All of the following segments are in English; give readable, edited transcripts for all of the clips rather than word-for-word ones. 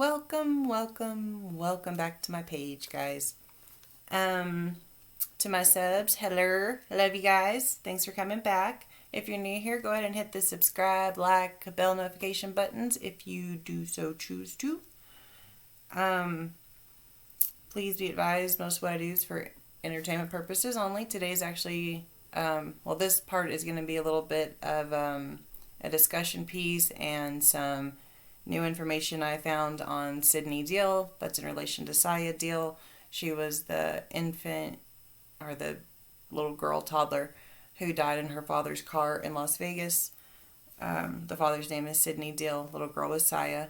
Welcome back to my page, guys. To my subs, hello, love you guys. Thanks for coming back. If you're new here, go ahead and hit the subscribe, like, bell notification buttons if you do so choose to. Please be advised, most of what I do is for entertainment purposes only. Today's actually, this part is going to be a little bit of a discussion piece and some new information I found on Sidney Deal. That's in relation to Saya Deal. She was the infant, or the little girl, toddler, who died in her father's car in Las Vegas. The father's name is Sidney Deal. Little girl was Saya.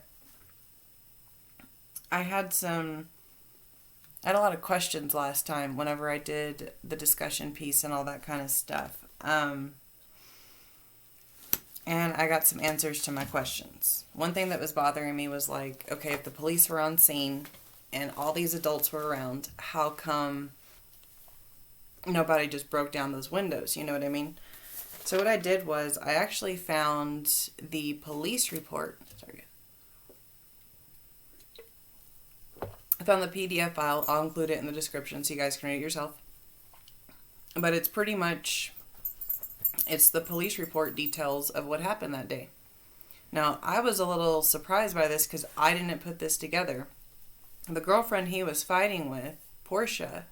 I had a lot of questions last time whenever I did the discussion piece and all that kind of stuff. And I got some answers to my questions. One thing that was bothering me was like, okay, if the police were on scene and all these adults were around, how come nobody just broke down those windows? You know what I mean? So what I did was I actually found the police report. I found the PDF file. I'll include it in the description so you guys can read it yourself. But it's pretty much, it's the police report details of what happened that day. Now, I was a little surprised by this because I didn't put this together. The girlfriend he was fighting with, Portia,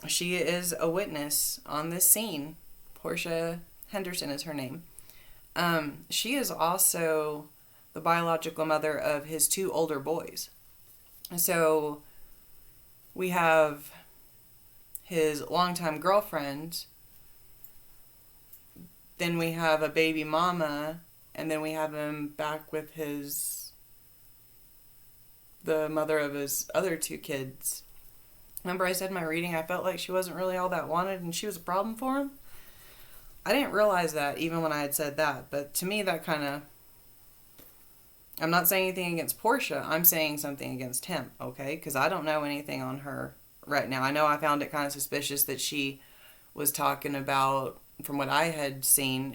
she is a witness on this scene. Portia Henderson is her name. She is also the biological mother of his two older boys. So we have his longtime girlfriend, then we have a baby mama, and then we have him back with the mother of his other two kids. Remember I said in my reading I felt like she wasn't really all that wanted and she was a problem for him? I didn't realize that even when I had said that, but to me that kind of, I'm not saying anything against Portia, I'm saying something against him, okay? Because I don't know anything on her right now. I know I found it kind of suspicious that she was talking about, from what I had seen,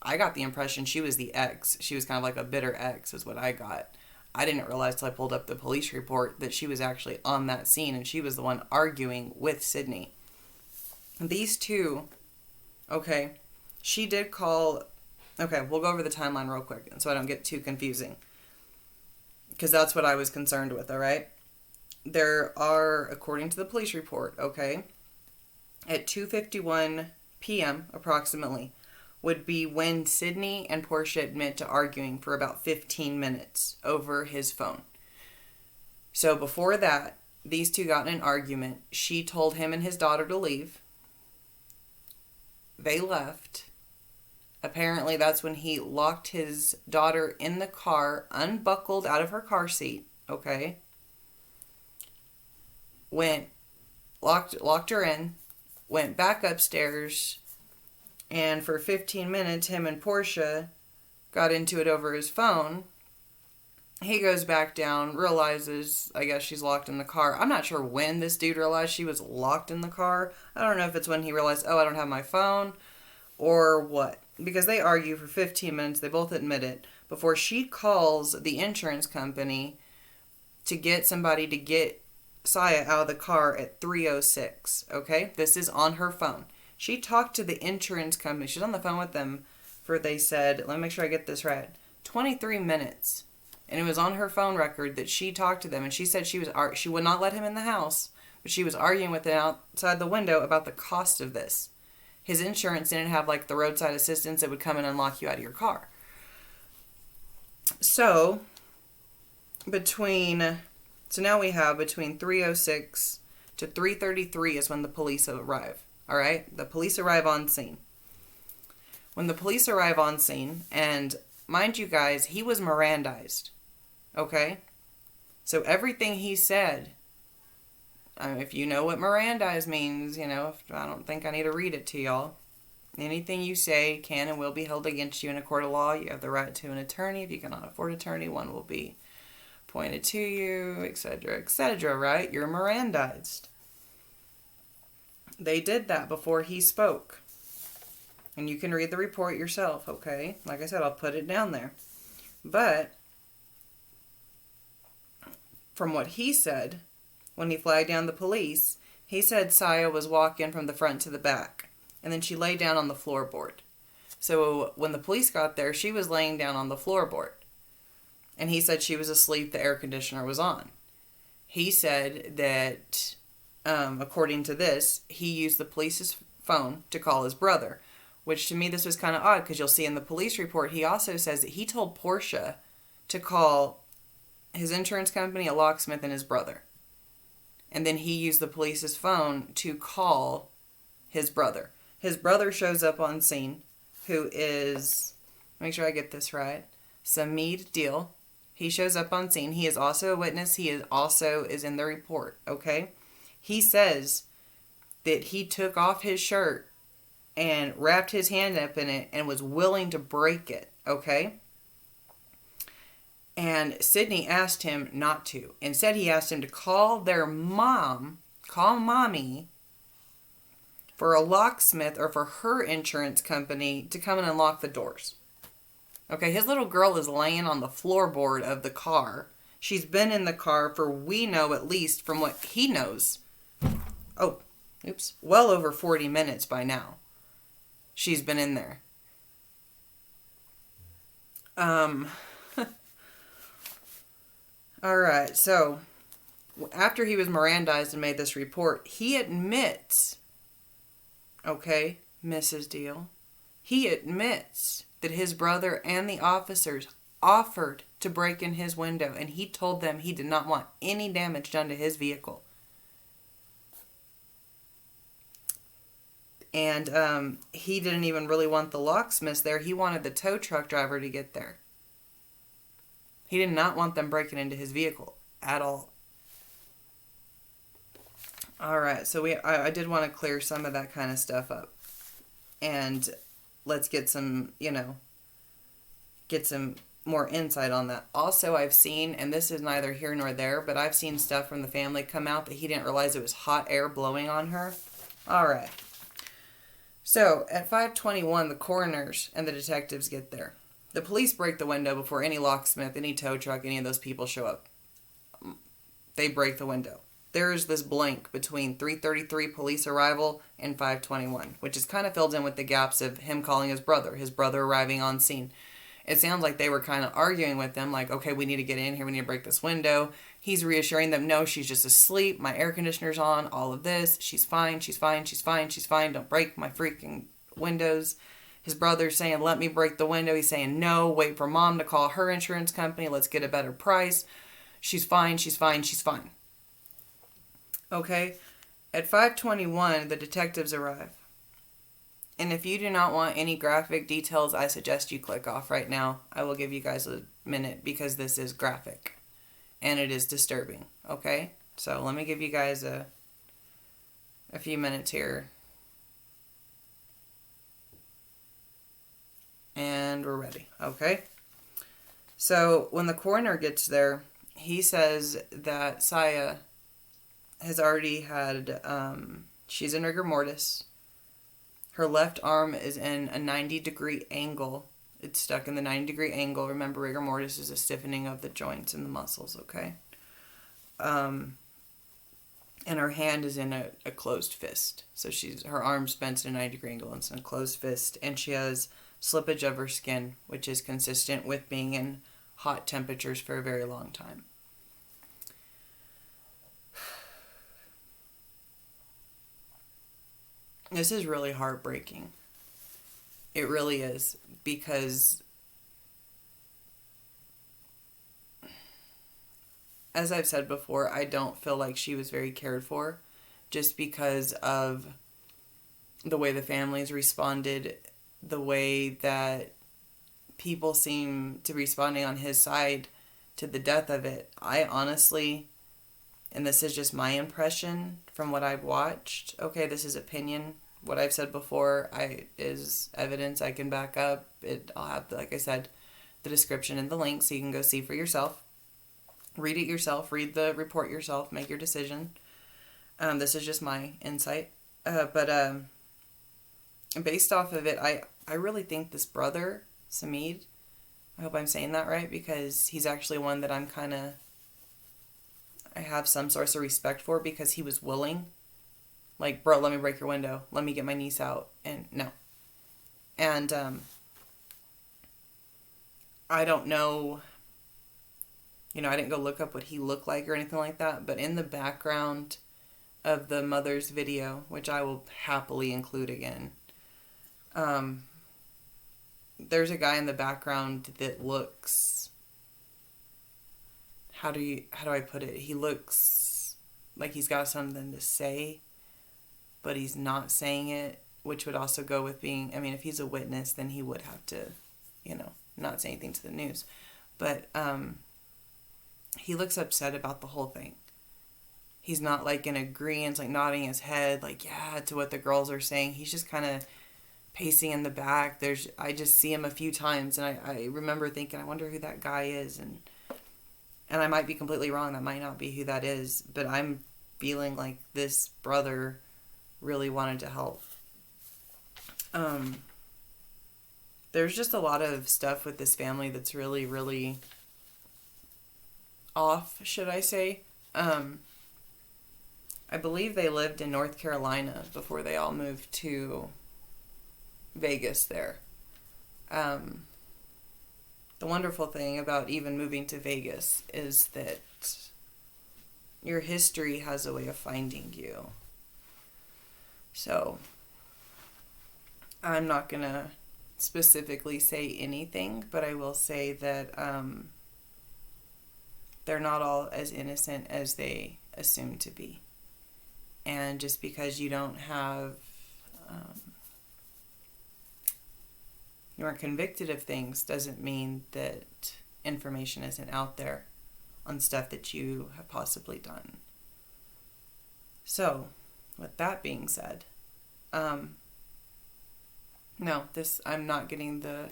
I got the impression she was the ex. She was kind of like a bitter ex is what I got. I didn't realize till I pulled up the police report that she was actually on that scene and she was the one arguing with Sidney. These two, okay, she did call. Okay, we'll go over the timeline real quick so I don't get too confusing. Because that's what I was concerned with, alright? There are, according to the police report, okay, at 2:51 p.m. approximately, would be when Sidney and Portia admit to arguing for about 15 minutes over his phone. So before that, these two got in an argument. She told him and his daughter to leave. They left. Apparently, that's when he locked his daughter in the car, unbuckled out of her car seat, okay? Locked her in, went back upstairs, and for 15 minutes, him and Portia got into it over his phone. He goes back down, realizes, I guess she's locked in the car. I'm not sure when this dude realized she was locked in the car. I don't know if it's when he realized, oh, I don't have my phone, or what. Because they argue for 15 minutes, they both admit it, before she calls the insurance company to get somebody to get Saya out of the car at 3:06, okay? This is on her phone. She talked to the insurance company. She's on the phone with them for, they said, let me make sure I get this right, 23 minutes. And it was on her phone record that she talked to them, and she said she would not let him in the house, but she was arguing with him outside the window about the cost of this. His insurance didn't have like the roadside assistance that would come and unlock you out of your car. So now we have between 3:06 to 3:33 is when the police arrive. All right? The police arrive on scene. When the police arrive on scene, and mind you guys, he was Mirandized. Okay? So everything he said, if you know what Mirandized means, I don't think I need to read it to y'all. Anything you say can and will be held against you in a court of law. You have the right to an attorney. If you cannot afford an attorney, one will be appointed to you, etc., right? You're Mirandized. They did that before he spoke. And you can read the report yourself, okay? Like I said, I'll put it down there. But from what he said, when he flagged down the police, he said Saya was walking from the front to the back, and then she lay down on the floorboard. So when the police got there, she was laying down on the floorboard. And he said she was asleep, the air conditioner was on. He said that, according to this, he used the police's phone to call his brother. Which to me, this was kind of odd, because you'll see in the police report, he also says that he told Portia to call his insurance company, a locksmith, and his brother. And then he used the police's phone to call his brother. His brother shows up on scene, who is, make sure I get this right, Samid Deal. He shows up on scene. He is also a witness. He is in the report, okay? He says that he took off his shirt and wrapped his hand up in it and was willing to break it, okay? And Sidney asked him not to. Instead, he asked him to call their mom, call mommy, for a locksmith or for her insurance company to come and unlock the doors. Okay, his little girl is laying on the floorboard of the car. She's been in the car for, we know at least from what he knows, well over 40 minutes by now. She's been in there. Alright, so after he was Mirandized and made this report, he admits, okay, Mrs. Deal, he admits that his brother and the officers offered to break in his window, and he told them he did not want any damage done to his vehicle. And he didn't even really want the locksmiths there. He wanted the tow truck driver to get there. He did not want them breaking into his vehicle at all. Alright, so I did want to clear some of that kind of stuff up. And let's get some, get some more insight on that. Also, I've seen, and this is neither here nor there, but I've seen stuff from the family come out that he didn't realize it was hot air blowing on her. Alright. So, at 5:21, the coroners and the detectives get there. The police break the window before any locksmith, any tow truck, any of those people show up. They break the window. There is this blank between 3:33 police arrival and 5:21, which is kind of filled in with the gaps of him calling his brother arriving on scene. It sounds like they were kind of arguing with them, like, okay, we need to get in here, we need to break this window. He's reassuring them, no, she's just asleep, my air conditioner's on, all of this, she's fine, don't break my freaking windows. His brother's saying, let me break the window. He's saying, no, wait for mom to call her insurance company, let's get a better price. She's fine. Okay, at 5:21, the detectives arrive. And if you do not want any graphic details, I suggest you click off right now. I will give you guys a minute because this is graphic. And it is disturbing, okay? So let me give you guys a few minutes here. And we're ready, okay? So when the coroner gets there, he says that Saya has already had, she's in rigor mortis. Her left arm is in a 90-degree angle. It's stuck in the 90-degree angle. Remember, rigor mortis is a stiffening of the joints and the muscles, okay? And her hand is in a closed fist. So her arm's bent in a 90-degree angle and it's in a closed fist. And she has slippage of her skin, which is consistent with being in hot temperatures for a very long time. This is really heartbreaking. It really is, because as I've said before, I don't feel like she was very cared for, just because of the way the families responded, the way that people seem to be responding on his side to the death of it. I honestly, and this is just my impression from what I've watched, okay, this is opinion. What I've said before is evidence I can back up. I'll have, like I said, the description and the link so you can go see for yourself. Read it yourself. Read the report yourself. Make your decision. This is just my insight. But based off of it, I really think this brother, Samid, I hope I'm saying that right, because he's actually one that I'm kind of I have some source of respect for, because he was willing. Like, bro, let me break your window. Let me get my niece out. And no. And I don't know, I didn't go look up what he looked like or anything like that, but in the background of the mother's video, which I will happily include again, there's a guy in the background that looks, how do I put it? He looks like he's got something to say, but he's not saying it, which would also go with being, if he's a witness, then he would have to, not say anything to the news. But he looks upset about the whole thing. He's not like in agreement, like nodding his head, like, yeah, to what the girls are saying. He's just kind of pacing in the back. I just see him a few times, and I remember thinking, I wonder who that guy is, and I might be completely wrong. That might not be who that is, but I'm feeling like this brother really wanted to help. There's just a lot of stuff with this family that's really, really off, should I say. I believe they lived in North Carolina before they all moved to Vegas there. The wonderful thing about even moving to Vegas is that your history has a way of finding you. So, I'm not going to specifically say anything, but I will say that they're not all as innocent as they assume to be. And just because you don't have, you aren't convicted of things doesn't mean that information isn't out there on stuff that you have possibly done. So, with that being said, I'm not getting the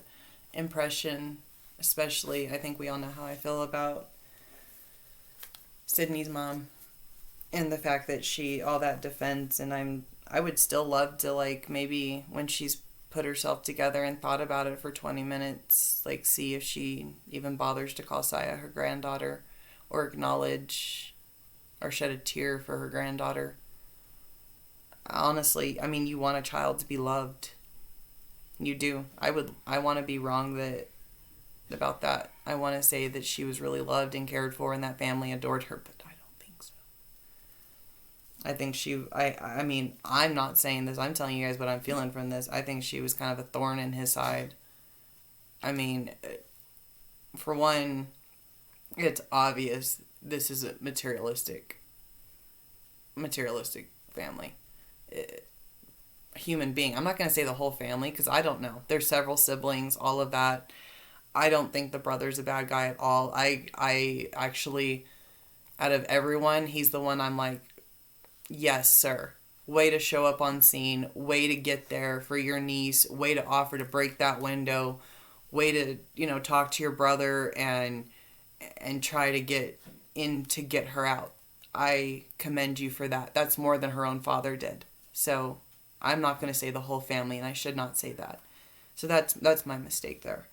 impression, especially, I think we all know how I feel about Sidney's mom and the fact that all that defense, and I would still love to, like, maybe when she's put herself together and thought about it for 20 minutes, like, see if she even bothers to call Saya her granddaughter, or acknowledge or shed a tear for her granddaughter. Honestly, you want a child to be loved. You do. I want to be wrong about that. I want to say that she was really loved and cared for, and that family adored her, but I don't think so. I think I'm not saying this. I'm telling you guys what I'm feeling from this. I think she was kind of a thorn in his side. For one, it's obvious this is a materialistic family. A human being. I'm not going to say the whole family, because I don't know. There's several siblings, all of that. I don't think the brother's a bad guy at all. I actually, out of everyone, he's the one I'm like, yes, sir. Way to show up on scene. Way to get there for your niece. Way to offer to break that window. Way to, talk to your brother and try to get her out. I commend you for that. That's more than her own father did. So, I'm not going to say the whole family, and I should not say that. So that's my mistake there.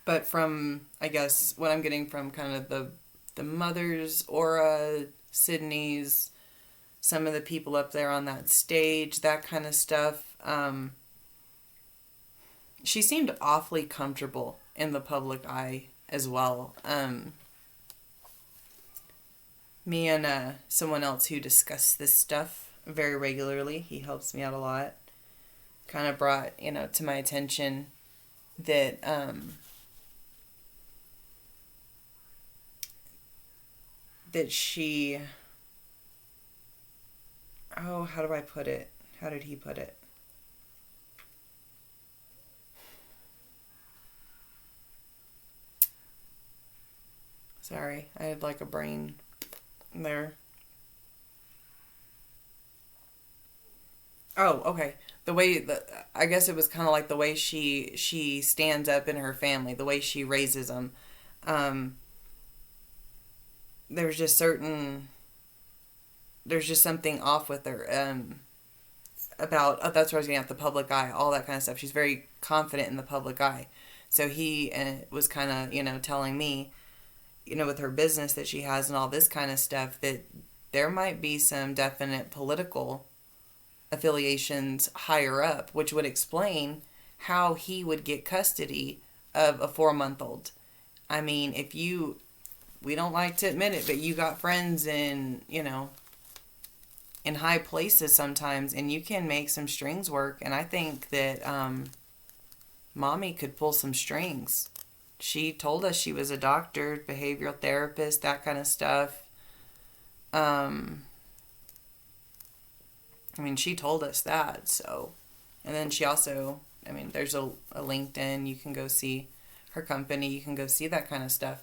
But from, I guess, what I'm getting from kind of the mother's aura, Sidney's, some of the people up there on that stage, that kind of stuff, she seemed awfully comfortable in the public eye as well. Me and someone else who discussed this stuff very regularly, he helps me out a lot, kind of brought, to my attention that she, how do I put it? How did he put it? Sorry, I had like a brain there. Oh, okay. I guess it was kind of like the way she stands up in her family, the way she raises them. There's just something off with her. About, that's what I was getting at, the public eye, all that kind of stuff. She's very confident in the public eye. So he was kind of, telling me, with her business that she has and all this kind of stuff, that there might be some definite political affiliations higher up, which would explain how he would get custody of a 4-month-old. I mean, we don't like to admit it, but you got friends in high places sometimes, and you can make some strings work. And I think that Mommy could pull some strings. She told us she was a doctor, behavioral therapist, that kind of stuff. She told us that, so. And then she also, there's a LinkedIn. You can go see her company. You can go see that kind of stuff.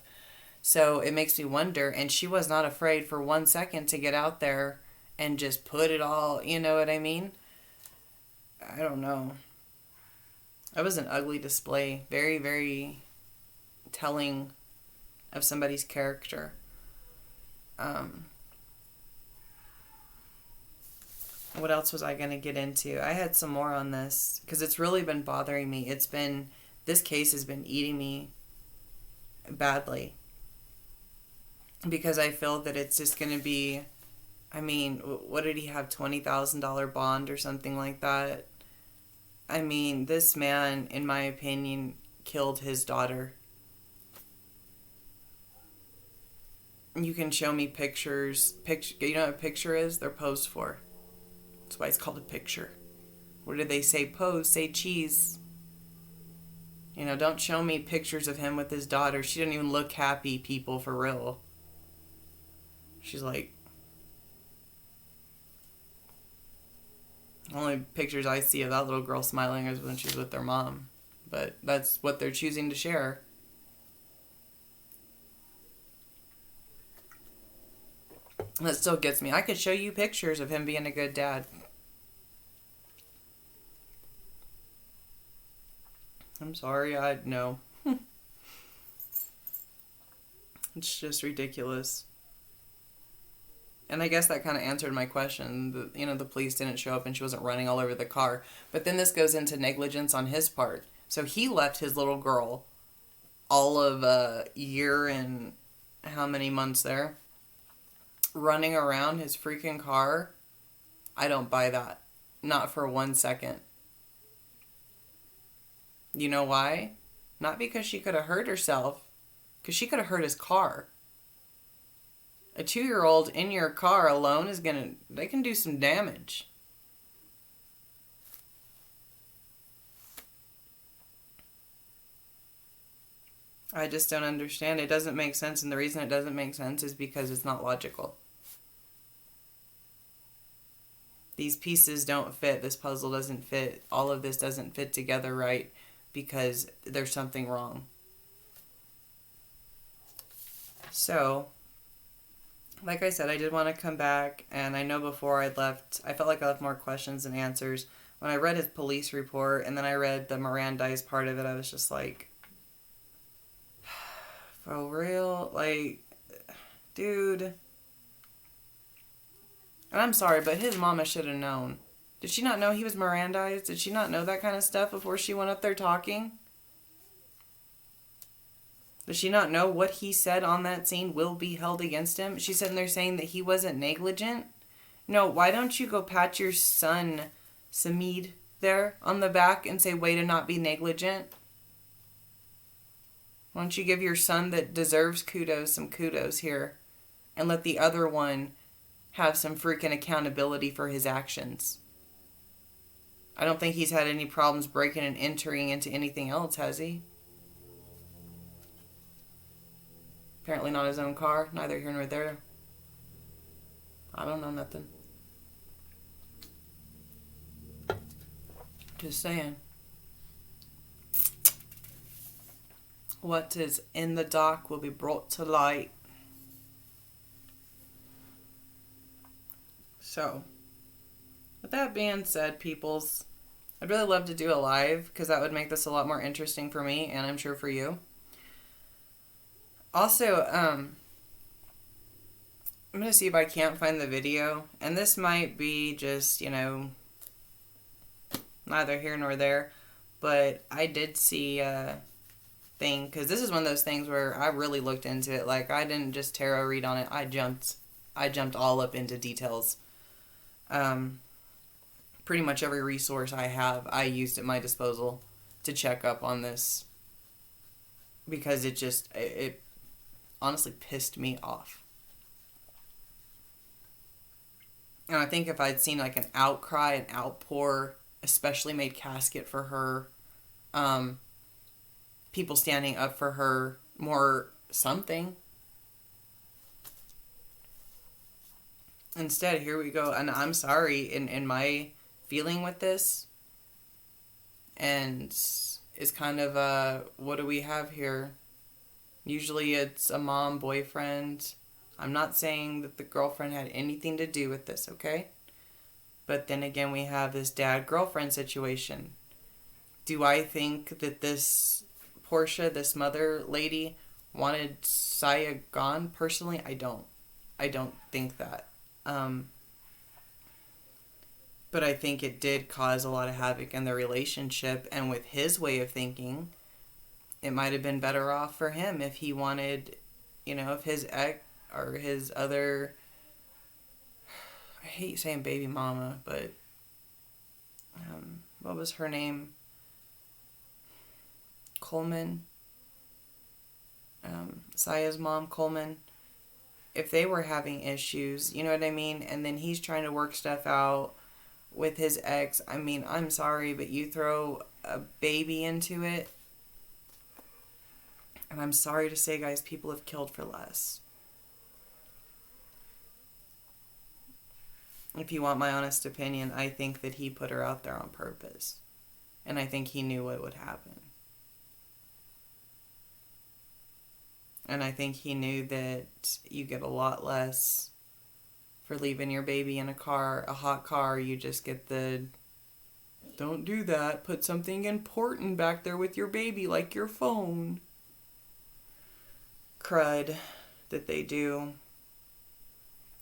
So it makes me wonder, and she was not afraid for 1 second to get out there and just put it all, you know what I mean? I don't know. It was an ugly display. Very, very telling of somebody's character. What else was I going to get into? I had some more on this because it's really been bothering me. This case has been eating me badly because I feel that it's just going to be, what did he have, $20,000 bond or something like that? This man, in my opinion, killed his daughter. You can show me pictures. You know what a picture is? They're posed for. That's why it's called a picture. What do they say? Pose, say cheese. Don't show me pictures of him with his daughter. She didn't even look happy, people, for real. She's like... The only pictures I see of that little girl smiling is when she's with their mom. But that's what they're choosing to share. That still gets me. I could show you pictures of him being a good dad. I'm sorry, no. It's just ridiculous. And I guess that kind of answered my question. The police didn't show up and she wasn't running all over the car. But then this goes into negligence on his part. So he left his little girl all of a year and how many months there? Running around his freaking car. I don't buy that. Not for 1 second. You know why? Not because she could have hurt herself. Because she could have hurt his car. A 2-year-old in your car alone they can do some damage. I just don't understand. It doesn't make sense, and the reason it doesn't make sense is because it's not logical. These pieces don't fit. This puzzle doesn't fit. All of this doesn't fit together right because there's something wrong. So, like I said, I did want to come back, and I know before I left, I felt like I left more questions than answers. When I read his police report, and then I read the Mirandized part of it, I was just like, for real? Like, dude. And I'm sorry, but his mama should have known. Did she not know he was Mirandized? Did she not know that kind of stuff before she went up there talking? Does she not know what he said on that scene will be held against him? She's sitting there saying that he wasn't negligent. No, why don't you go pat your son, Samid, there on the back and say, way to not be negligent? Why don't you give your son that deserves kudos some kudos here and let the other one have some freaking accountability for his actions? I don't think he's had any problems breaking and entering into anything else, has he? Apparently not his own car. Neither here nor there. I don't know nothing. Just saying. What is in the dark will be brought to light. So, with that being said, peoples, I'd really love to do a live because that would make this a lot more interesting for me and I'm sure for you. Also, I'm going to see if I can't find the video. And this might be just, neither here nor there. But I did see thing, because this is one of those things where I really looked into it. Like, I didn't just tarot read on it. I jumped all up into details. Pretty much every resource I have, I used at my disposal to check up on this, because it honestly pissed me off. And I think if I'd seen like an outcry, an outpour, especially made casket for her, people standing up for her, more something. Instead, here we go. And I'm sorry in my feeling with this. And it's kind of what do we have here? Usually it's a mom, boyfriend. I'm not saying that the girlfriend had anything to do with this, okay? But then again, we have this dad-girlfriend situation. Do I think that this Portia, this mother lady, wanted Saya gone? Personally, I don't. I don't think that. But I think it did cause a lot of havoc in the relationship, and with his way of thinking, it might have been better off for him if he wanted, if his ex or his other, I hate saying baby mama, but what was her name? Coleman. Saya's mom, Coleman. If they were having issues, you know what I mean? And then he's trying to work stuff out with his ex. I mean, I'm sorry, but you throw a baby into it. And I'm sorry to say, guys, people have killed for less. If you want my honest opinion, I think that he put her out there on purpose. And I think he knew what would happen. And I think he knew that you get a lot less for leaving your baby in a hot car. You just get the, don't do that, put something important back there with your baby, like your phone. Crud that they do.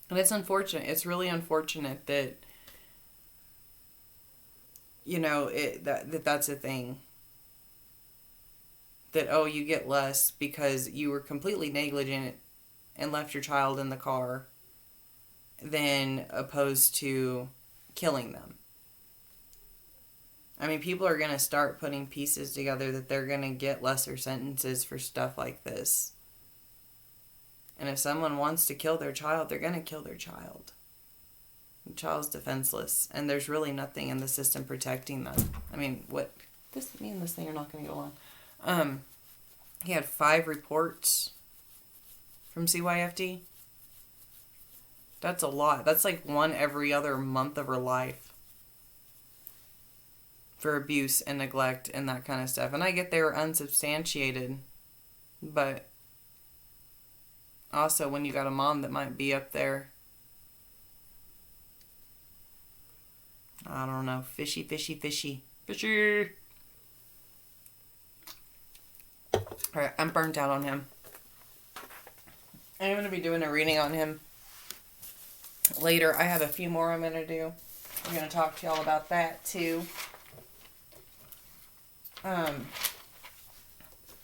And it's unfortunate. It's really unfortunate that, that's a thing. That, you get less because you were completely negligent and left your child in the car, than opposed to killing them. I mean, people are going to start putting pieces together that they're going to get lesser sentences for stuff like this. And if someone wants to kill their child, they're going to kill their child. The child's defenseless, and there's really nothing in the system protecting them. I mean, me and this thing are not going to get along. He had 5 reports from CYFD. That's a lot. That's like one every other month of her life for abuse and neglect and that kind of stuff. And I get they were unsubstantiated, but also when you got a mom that might be up there, I don't know, fishy. Alright, I'm burnt out on him. I'm going to be doing a reading on him later. I have a few more I'm going to do. I'm going to talk to y'all about that too.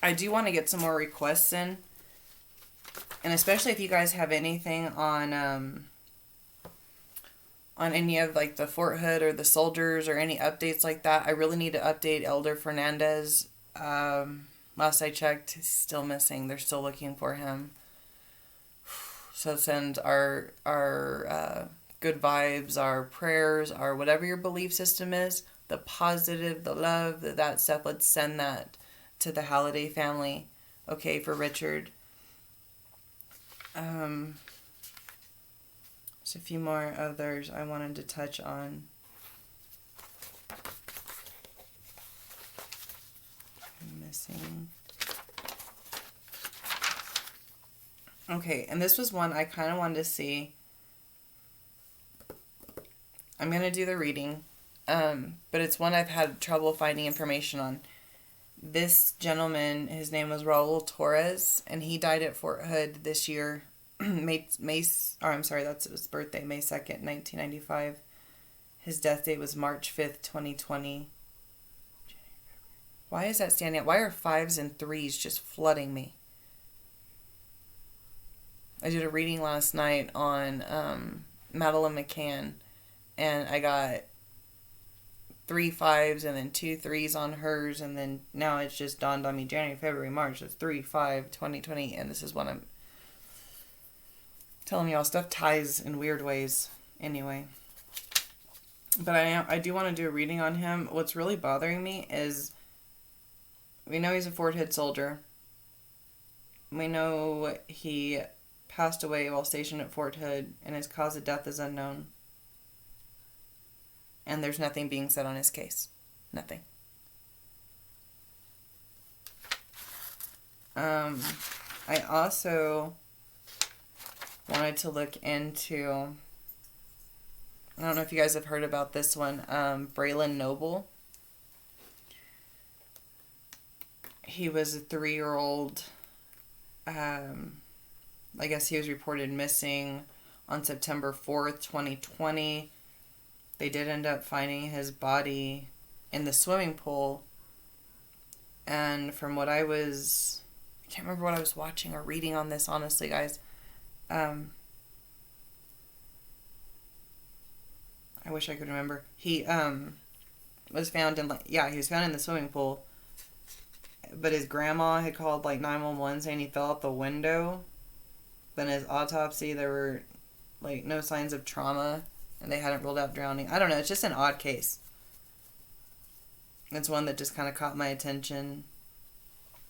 I do want to get some more requests in. And especially if you guys have anything on any of like the Fort Hood or the soldiers or any updates like that. I really need to update Elder Fernandes. Last I checked, he's still missing. They're still looking for him. So send our good vibes, our prayers, our whatever your belief system is, the positive, the love, that stuff. Let's send that to the Halliday family. Okay, for Richard. There's a few more others I wanted to touch on. Missing. Okay, and this was one I kind of wanted to see. I'm going to do the reading, but it's one I've had trouble finding information on. This gentleman, his name was Raul Torres, and he died at Fort Hood this year. That's his birthday, May 2nd, 1995. His death date was March 5th, 2020. Why is that standing out? Why are 5s and 3s just flooding me? I did a reading last night on Madeline McCann, and I got 3 5s and then 2 3s on hers, and then now it's just dawned on me January, February, March. It's 3 5 2020, and this is what I'm telling y'all. Stuff ties in weird ways anyway. But I do want to do a reading on him. What's really bothering me is we know he's a Fort Hood soldier. We know he passed away while stationed at Fort Hood, and his cause of death is unknown. And there's nothing being said on his case. Nothing. I also wanted to look into, I don't know if you guys have heard about this one, Braylon Noble. He was a 3-year-old. I guess he was reported missing on September 4th, 2020. They did end up finding his body in the swimming pool. And from what I can't remember what I was watching or reading on this, honestly, guys. I wish I could remember. He was found in he was found in the swimming pool. But his grandma had called 911 saying he fell out the window. But in his autopsy, there were no signs of trauma, and they hadn't ruled out drowning. I don't know. It's just an odd case. It's one that just kind of caught my attention.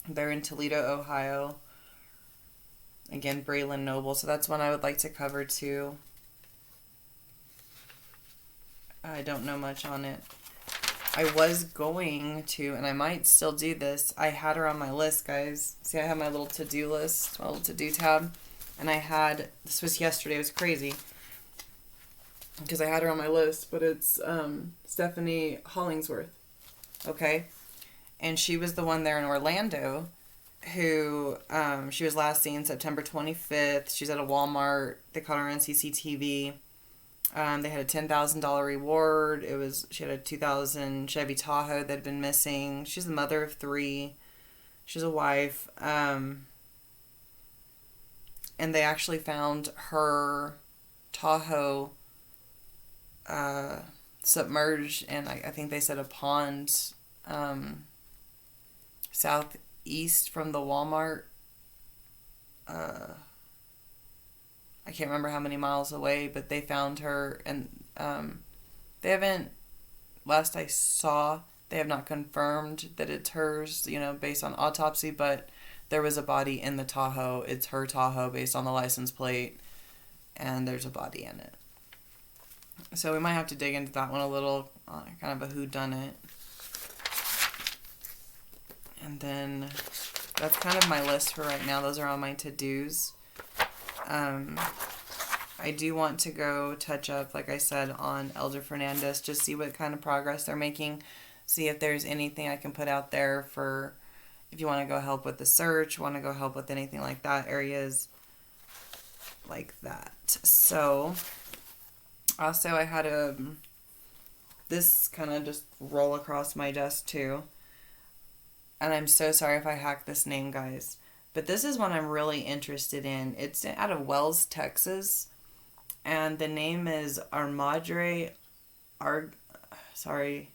They're in Toledo, Ohio. Again, Braylon Noble. So that's one I would like to cover too. I don't know much on it. I was going to, and I might still do this. I had her on my list, guys. See, I have my little to-do list, my little to-do tab. And this was yesterday. It was crazy. Because I had her on my list. But it's Stephanie Hollingsworth. Okay? And she was the one there in Orlando who, she was last seen September 25th. She's at a Walmart. They caught her on CCTV. They had a $10,000 reward. She had a 2000 Chevy Tahoe that had been missing. She's the mother of 3. She's a wife. And they actually found her Tahoe submerged in, I think they said, a pond southeast from the Walmart. I can't remember how many miles away, but they found her, and they haven't, last I saw, they have not confirmed that it's hers, based on autopsy, but there was a body in the Tahoe. It's her Tahoe based on the license plate, and there's a body in it. So we might have to dig into that one a little, kind of a whodunit. And then that's kind of my list for right now. Those are all my to-dos. I do want to go touch up, like I said, on Elder Fernandes, just see what kind of progress they're making, see if there's anything I can put out there for if you want to go help with the search, want to go help with anything like that, areas like that. So, also I had this kind of just roll across my desk too, and I'm so sorry if I hacked this name, guys. But this is one I'm really interested in. It's out of Wells, Texas. And the name is Argumon. Sorry.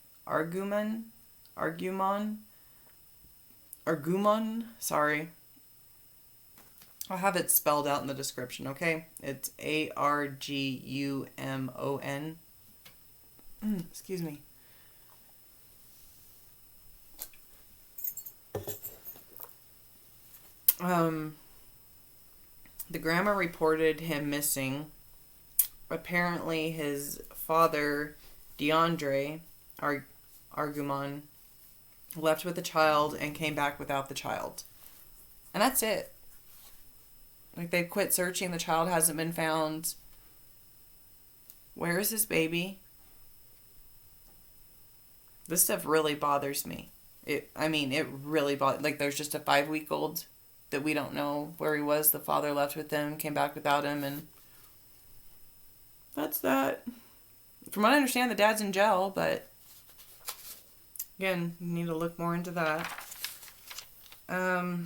I'll have it spelled out in the description, okay? It's Argumon. Excuse me. The grandma reported him missing. Apparently his father, DeAndre Argumon, left with the child and came back without the child. And that's it. They quit searching. The child hasn't been found. Where is this baby? This stuff really bothers me. It really bothers. There's just a 5-week-old that we don't know where he was. The father left with him, came back without him, and that's that. From what I understand, the dad's in jail, but Again, you need to look more into that. I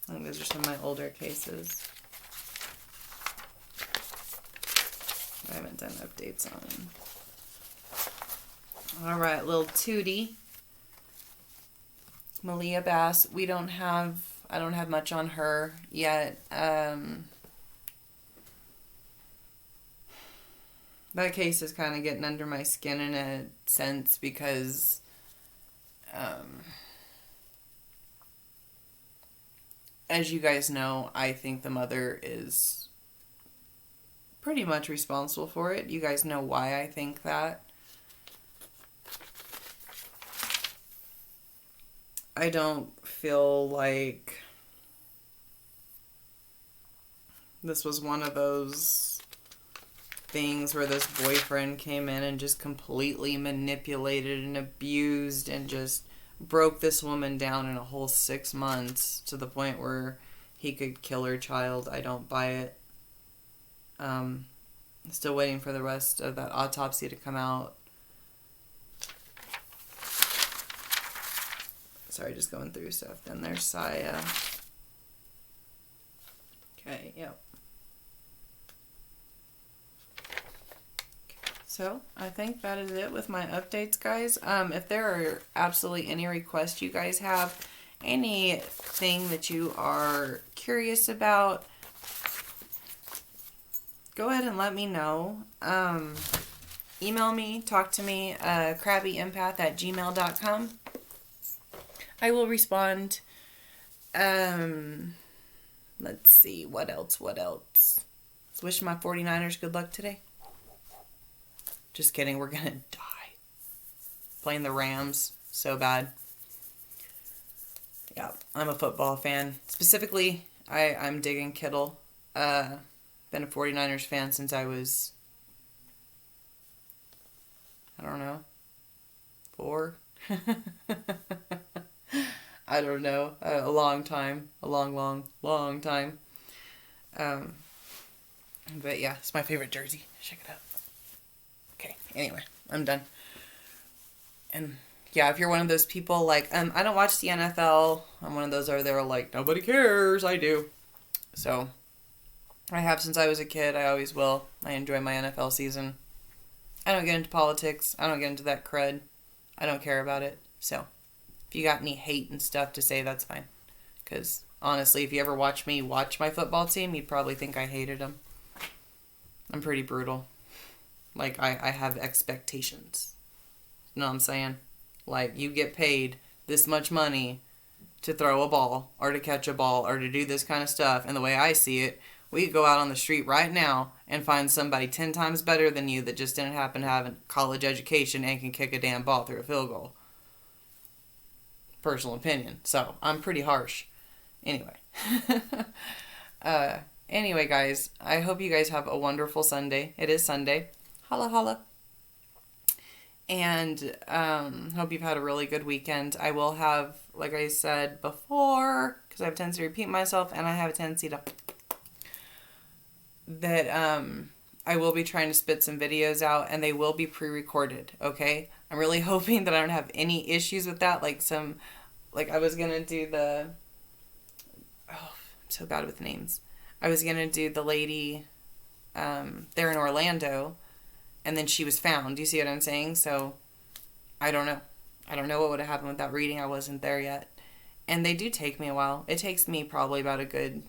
think those are some of my older cases I haven't done updates on. Alright, little Tootie. Malia Bass. I don't have much on her yet. That case is kind of getting under my skin in a sense because as you guys know, I think the mother is pretty much responsible for it. You guys know why I think that. I don't feel like this was one of those things where this boyfriend came in and just completely manipulated and abused and just broke this woman down in a whole 6 months to the point where he could kill her child. I don't buy it. Still waiting for the rest of that autopsy to come out. Sorry, just going through stuff. Then there's Saya. Okay, yep. So, I think that is it with my updates, guys. If there are absolutely any requests you guys have, anything that you are curious about, go ahead and let me know. Email me, talk to me, crabbyempath@gmail.com. I will respond. Let's see, what else? Let's wish my 49ers good luck today. Just kidding, we're gonna die. Playing the Rams, so bad. Yeah, I'm a football fan. Specifically, I'm digging Kittle. Been a 49ers fan since I was, I don't know, 4? I don't know, a long time, a long time. But yeah, it's my favorite jersey. Check it out. Okay, anyway, I'm done. And yeah, if you're one of those people like, I don't watch the NFL. I'm one of those over there like, nobody cares. I do. So, I have since I was a kid. I always will. I enjoy my NFL season. I don't get into politics. I don't get into that crud. I don't care about it. So, if you got any hate and stuff to say, that's fine. Because, honestly, if you ever watch me watch my football team, you'd probably think I hated them. I'm pretty brutal. Like, I have expectations. You know what I'm saying? Like, you get paid this much money to throw a ball, or to catch a ball, or to do this kind of stuff. And the way I see it, we could go out on the street right now and find somebody 10 times better than you that just didn't happen to have a college education and can kick a damn ball through a field goal. Personal opinion. So, I'm pretty harsh. Anyway. Anyway, guys, I hope you guys have a wonderful Sunday. It is Sunday. Holla, holla. And hope you've had a really good weekend. I will have, like I said before, because I have a tendency to repeat myself, and I have a tendency to... that I will be trying to spit some videos out, and they will be pre-recorded, okay? I'm really hoping that I don't have any issues with that, like I was going to do the... Oh, I'm so bad with names. I was going to do the lady there in Orlando, and then she was found. Do you see what I'm saying? So, I don't know. I don't know what would have happened with that reading. I wasn't there yet. And they do take me a while. It takes me probably about a good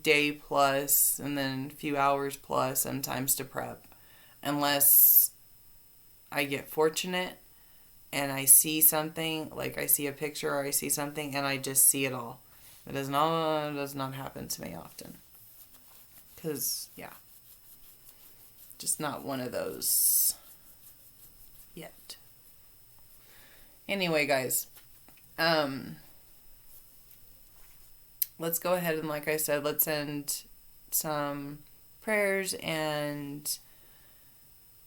day plus, and then a few hours plus sometimes to prep. Unless I get fortunate and I see something, like I see a picture or I see something and I just see it all. It does not happen to me often. Because, yeah. Just not one of those yet. Anyway, guys. Let's go ahead and, like I said, let's send some prayers and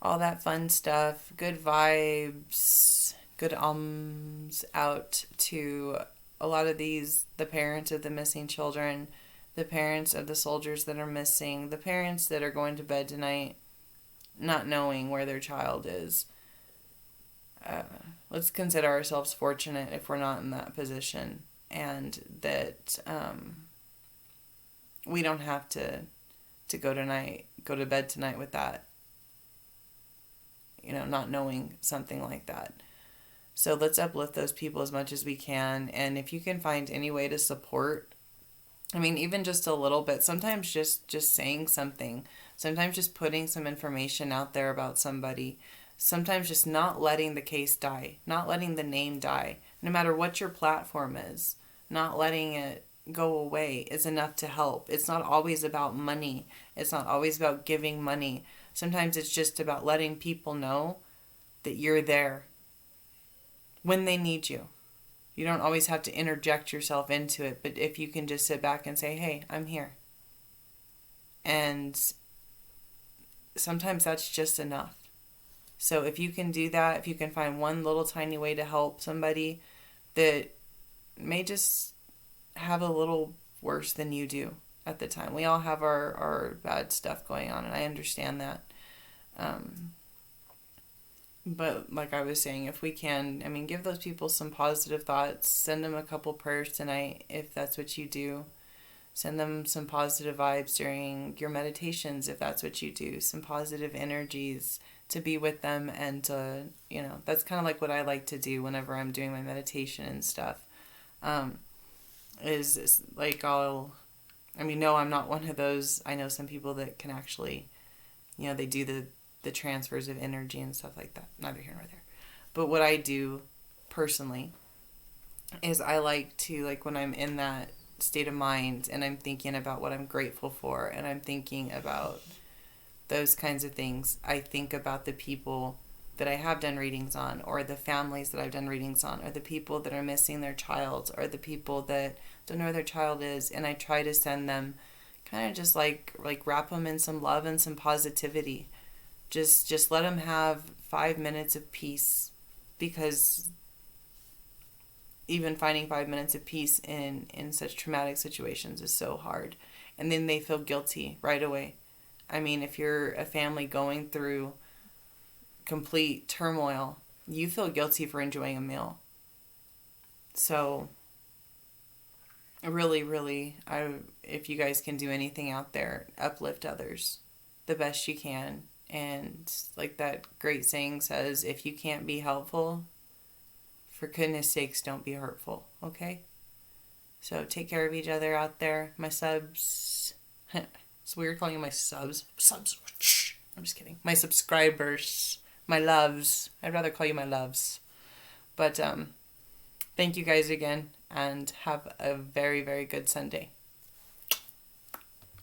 all that fun stuff. Good vibes. Good out to a lot of these, the parents of the missing children, the parents of the soldiers that are missing, the parents that are going to bed tonight not knowing where their child is. let's consider ourselves fortunate if we're not in that position, and that we don't have to go to bed tonight with that, not knowing something like that. So let's uplift those people as much as we can. And if you can find any way to support, even just a little bit, sometimes just saying something, sometimes just putting some information out there about somebody, sometimes just not letting the case die, not letting the name die, no matter what your platform is, not letting it go away is enough to help. It's not always about money. It's not always about giving money. Sometimes it's just about letting people know that you're there when they need you. You don't always have to interject yourself into it, but if you can just sit back and say, hey, I'm here. And sometimes that's just enough. So if you can do that, if you can find one little tiny way to help somebody that may just have a little worse than you do at the time. We all have our bad stuff going on, and I understand that. But like I was saying, if we can, give those people some positive thoughts. Send them a couple prayers tonight if that's what you do. Send them some positive vibes during your meditations if that's what you do. Some positive energies to be with them, and to, that's kind of like what I like to do whenever I'm doing my meditation and stuff. Is like no, I'm not one of those. I know some people that can actually, they do the transfers of energy and stuff like that. Neither here nor there. But what I do personally is I like to, like, when I'm in that state of mind and I'm thinking about what I'm grateful for and I'm thinking about those kinds of things, I think about the people that I have done readings on, or the families that I've done readings on, or the people that are missing their child, or the people that don't know where their child is, and I try to send them kind of just like wrap them in some love and some positivity. Just let them have 5 minutes of peace, because even finding 5 minutes of peace in such traumatic situations is so hard. And then they feel guilty right away. If you're a family going through complete turmoil, you feel guilty for enjoying a meal. So really, really, if you guys can do anything out there, uplift others the best you can. And like that great saying says, if you can't be helpful, for goodness sakes, don't be hurtful, okay? So take care of each other out there. My subs. It's weird calling them my subs. Subs. I'm just kidding. My subscribers. My loves. I'd rather call you my loves. But thank you guys again, and have a very, very good Sunday.